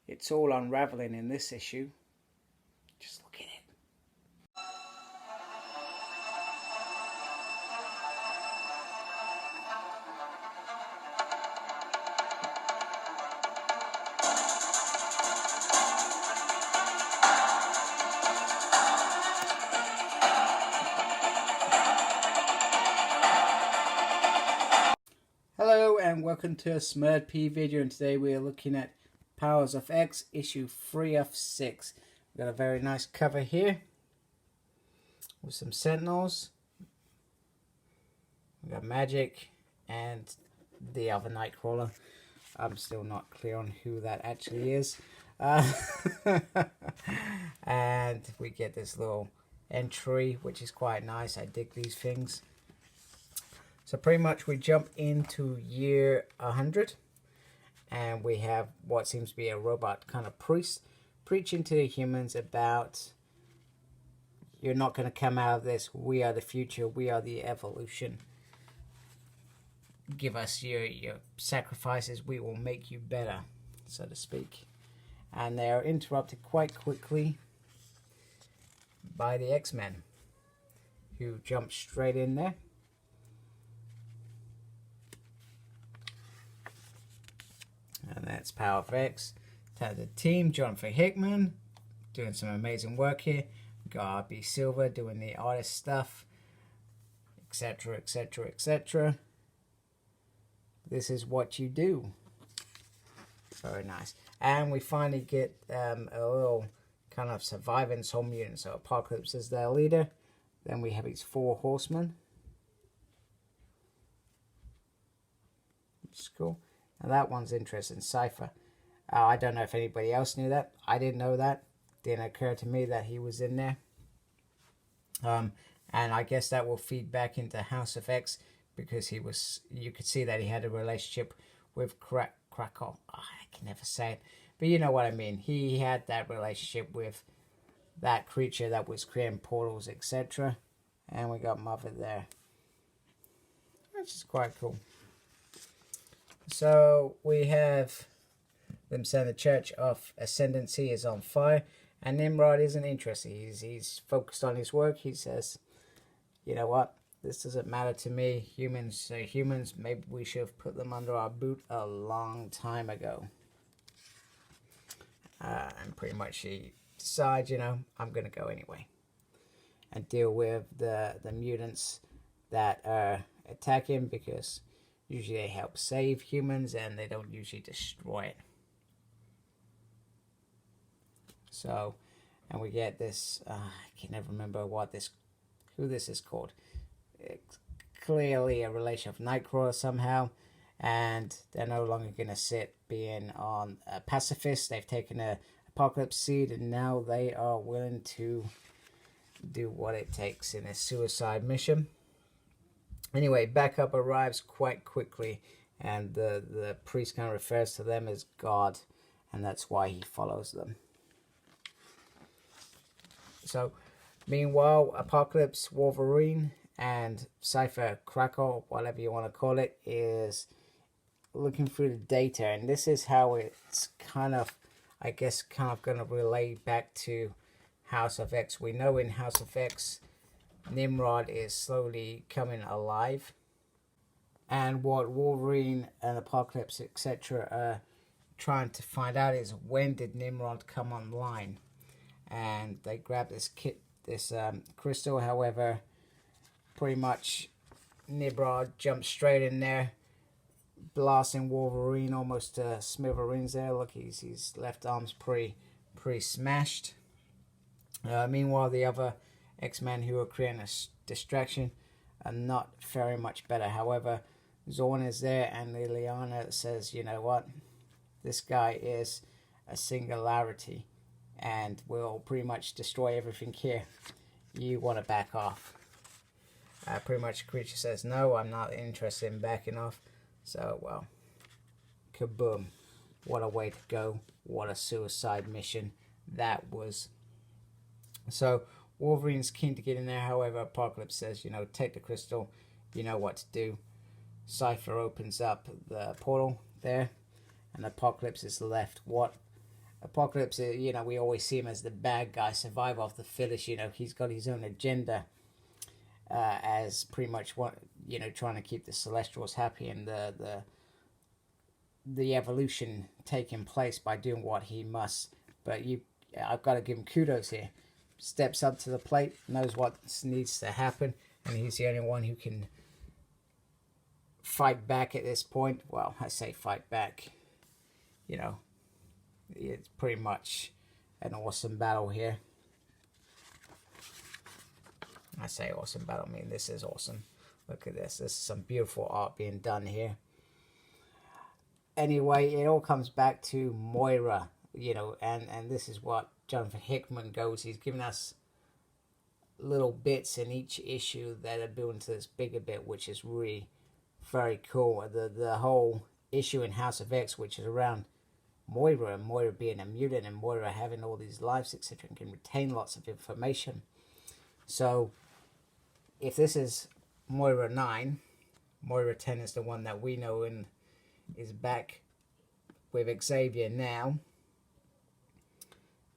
It's all unraveling in this issue. Just look at it. Hello and welcome to a Smurd P video, and today we are looking at Powers of X issue 3 of 6. We've got a very nice cover here with some Sentinels. We've got Magic and the other Nightcrawler. I'm still not clear on who that actually is. And we get this little entry, which is quite nice. I dig these things. So pretty much we jump into year 100, and we have what seems to be a robot kind of priest preaching to the humans about, you're not going to come out of this, we are the future, we are the evolution. Give us your sacrifices, we will make you better, so to speak. And they are interrupted quite quickly by the X-Men, who jump straight in there. And that's Power of X. Talented team, Jonathan Hickman, doing some amazing work here. We've got R.B. Silver doing the artist stuff, etc, etc, etc. This is what you do. Very nice. And we finally get a little kind of surviving soul mutant. So Apocalypse is their leader. Then we have his 4 horsemen. Which is cool. Now that one's interesting. Cypher. I don't know if anybody else knew that. I didn't know that. Didn't occur to me that he was in there. And I guess that will feed back into House of X, because he was. You could see that he had a relationship with Krakow. I can never say it, but you know what I mean. He had that relationship with that creature that was creating portals, etc. And we got Mother there, which is quite cool. So we have them saying the Church of Ascendancy is on fire, and Nimrod isn't interested. He's focused on his work. He says, you know what, this doesn't matter to me. Humans are humans. Maybe we should have put them under our boot a long time ago. And pretty much he decides, you know, I'm going to go anyway and deal with the mutants that are attacking, because usually they help save humans and they don't usually destroy it. So, and we get this, I can never remember who this is called. It's clearly a relation of Nightcrawler somehow, and they're no longer going to sit being on a pacifist. They've taken a Apocalypse seed, and now they are willing to do what it takes in a suicide mission. Anyway, backup arrives quite quickly, and the priest kind of refers to them as God, and that's why he follows them. So, meanwhile, Apocalypse, Wolverine, and Cypher, Krakow, whatever you want to call it, is looking through the data, and this is how it's kind of, I guess, kind of going to relay back to House of X. We know in House of X, Nimrod is slowly coming alive, and what Wolverine and Apocalypse, etc., are trying to find out is, when did Nimrod come online? And they grab this crystal. However, pretty much Nimrod jumps straight in there, blasting Wolverine almost to smithereens there. Look, his left arm's pretty smashed. Meanwhile, the other X-Men who are creating a distraction are not very much better. However, Zorn is there, and Liliana says, you know what, this guy is a singularity and will pretty much destroy everything here. You want to back off. Pretty much the creature says, no, I'm not interested in backing off. So, well, kaboom. What a way to go. What a suicide mission that was. So, Wolverine's keen to get in there. However, Apocalypse says, you know, take the crystal. You know what to do. Cypher opens up the portal there, and Apocalypse is left. What Apocalypse, you know, we always see him as the bad guy, survivor of the fittest. You know, he's got his own agenda, as pretty much what, you know, trying to keep the Celestials happy and the evolution taking place by doing what he must. But I've got to give him kudos here. Steps up to the plate, knows what needs to happen, and he's the only one who can fight back at this point. Well, I say fight back, you know, it's pretty much an awesome battle here. I say awesome battle, I mean this is awesome. Look at this. This is some beautiful art being done here. Anyway, it all comes back to Moira, you know, and this is what Jonathan Hickman goes. He's giving us little bits in each issue that are building to this bigger bit, which is really very cool. The whole issue in House of X, which is around Moira, and Moira being a mutant, and Moira having all these lives, etc., and can retain lots of information. So, if this is Moira 9, Moira 10 is the one that we know and is back with Xavier now.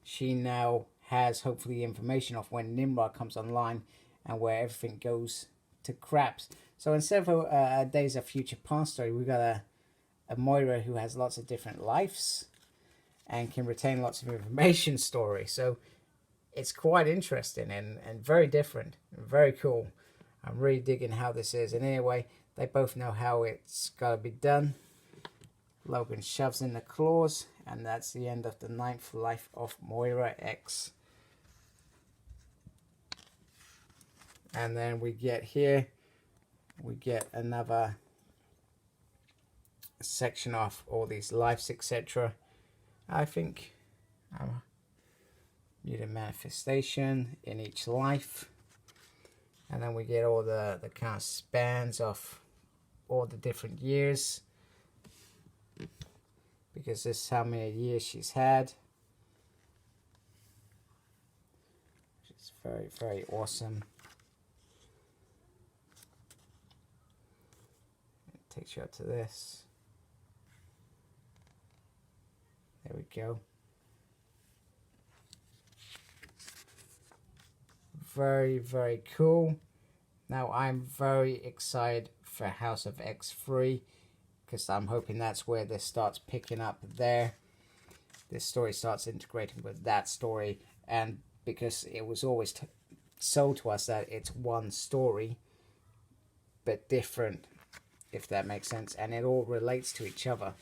She now has hopefully information of when Nimrod comes online and where everything goes to craps. So in several Days of Future Past story, we got a Moira who has lots of different lives and can retain lots of information story. So it's quite interesting and very different and very cool. I'm really digging how this is. And anyway, they both know how it's got to be done. Logan shoves in the claws, and that's the end of the 9th life of Moira X. And then we get here, we get another section of all these lives, etc. I think mutant manifestation in each life. And then we get all the kind of spans of all the different years, because this is how many years she's had. Which is very, very awesome. It takes you up to this. There we go. Very, very cool. Now I'm very excited for House of X3, because I'm hoping that's where this starts picking up there. This story starts integrating with that story, and because it was always sold to us that it's one story but different, if that makes sense, and it all relates to each other.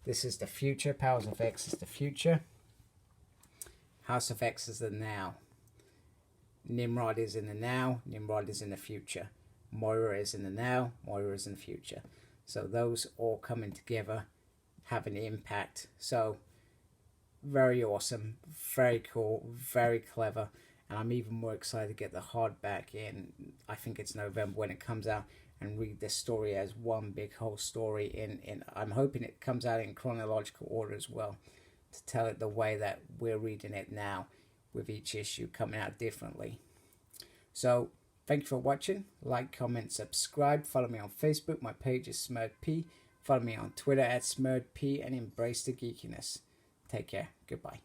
This is the future. Powers of X is the future. House of X is the now. Nimrod is in the now. Nimrod is in the future. Moira is in the now. Moira is in the future. So those all coming together have an impact. So very awesome, very cool, very clever. And I'm even more excited to get the hardback in, I think it's November when it comes out, and read this story as one big whole story in I'm hoping it comes out in chronological order as well, to tell it the way that we're reading it now, with each issue coming out differently. So thank you for watching. Like, comment, subscribe. Follow me on Facebook. My page is SmurredP. Follow me on Twitter at SmurredP, and embrace the geekiness. Take care. Goodbye.